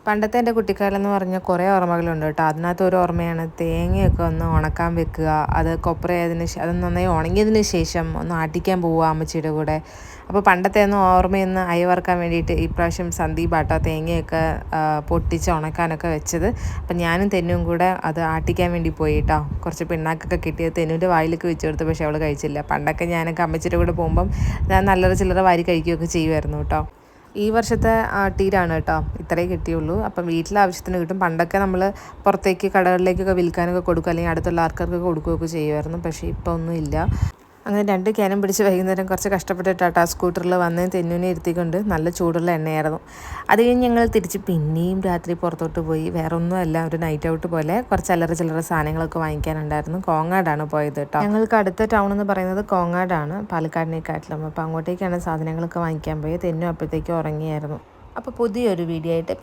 പണ്ടത്തെ എൻ്റെ കുട്ടിക്കാലം എന്ന് പറഞ്ഞാൽ കുറേ ഓർമ്മകളുണ്ട് കേട്ടോ. അതിനകത്ത് ഒരു ഓർമ്മയാണ് തേങ്ങയൊക്കെ ഒന്ന് ഉണക്കാൻ വെക്കുക, അത് കൊപ്രയായതിന് അത് നന്നായി ഉണങ്ങിയതിന് ശേഷം ഒന്ന് ആട്ടിക്കാൻ പോവുക അമ്മച്ചിയുടെ കൂടെ. അപ്പോൾ പണ്ടത്തെ ഒന്നും ഓർമ്മയൊന്ന് അയവറക്കാൻ വേണ്ടിയിട്ട് ഇപ്രാവശ്യം സന്ദീപാട്ടോ തേങ്ങയൊക്കെ പൊട്ടിച്ച് ഉണക്കാനൊക്കെ വെച്ചത്. അപ്പം ഞാനും തെന്നും കൂടെ അത് ആട്ടിക്കാൻ വേണ്ടി പോയി കേട്ടോ. കുറച്ച് പിണ്ണാക്കൊക്കെ കിട്ടിയത് തെന്നുവിൻ്റെ വായിലൊക്കെ വെച്ച് കൊടുത്തു, പക്ഷേ അവൾ കഴിച്ചില്ല. പണ്ടൊക്കെ ഞാനൊക്കെ അമ്മച്ചിയുടെ കൂടെ പോകുമ്പം ഞാൻ നല്ലൊരു ചില്ലറ വാരി കഴിക്കുകയൊക്കെ ചെയ്യുമായിരുന്നു കേട്ടോ. ഈ വർഷത്തെ ആട്ടിയിലാണ് കേട്ടോ ഇത്രയേ കിട്ടിയുള്ളൂ. അപ്പം വീട്ടിലെ ആവശ്യത്തിന് കിട്ടും. പണ്ടൊക്കെ നമ്മൾ പുറത്തേക്ക് കടകളിലേക്കൊക്കെ വിൽക്കാനൊക്കെ കൊടുക്കും, അല്ലെങ്കിൽ അടുത്തുള്ള ആൾക്കാർക്കൊക്കെ കൊടുക്കുകയൊക്കെ ചെയ്യുമായിരുന്നു. പക്ഷേ ഇപ്പോൾ ഒന്നുമില്ല. അങ്ങനെ 2 ക്യാനും പിടിച്ച് വൈകുന്നേരം കുറച്ച് കഷ്ടപ്പെട്ടിട്ടാട്ടോ സ്കൂട്ടറിൽ വന്ന് തെന്നുവിനെ ഇരുത്തിക്കൊണ്ട്. നല്ല ചൂടുള്ള എണ്ണയായിരുന്നു. അത് കഴിഞ്ഞ് ഞങ്ങൾ തിരിച്ച് പിന്നെയും രാത്രി പുറത്തോട്ട് പോയി. വേറെ ഒന്നുമല്ല, ഒരു നൈറ്റ് ഔട്ട് പോലെ കുറച്ച് അല്ലറ ചില്ലറ സാധനങ്ങളൊക്കെ വാങ്ങിക്കാനുണ്ടായിരുന്നു. കോങ്ങാടാണ് പോയത് കേട്ടോ. ഞങ്ങൾക്ക് അടുത്ത ടൗൺ എന്ന് പറയുന്നത് കോങ്ങാടാണ്, പാലക്കാടിനെക്കാട്ടിലും. അപ്പോൾ അങ്ങോട്ടേക്കാണ് സാധനങ്ങളൊക്കെ വാങ്ങിക്കാൻ പോയത്. തെന്നും അപ്പോഴത്തേക്കും ഉറങ്ങിയായിരുന്നു. അപ്പോൾ പുതിയൊരു വീഡിയോ ആയിട്ട്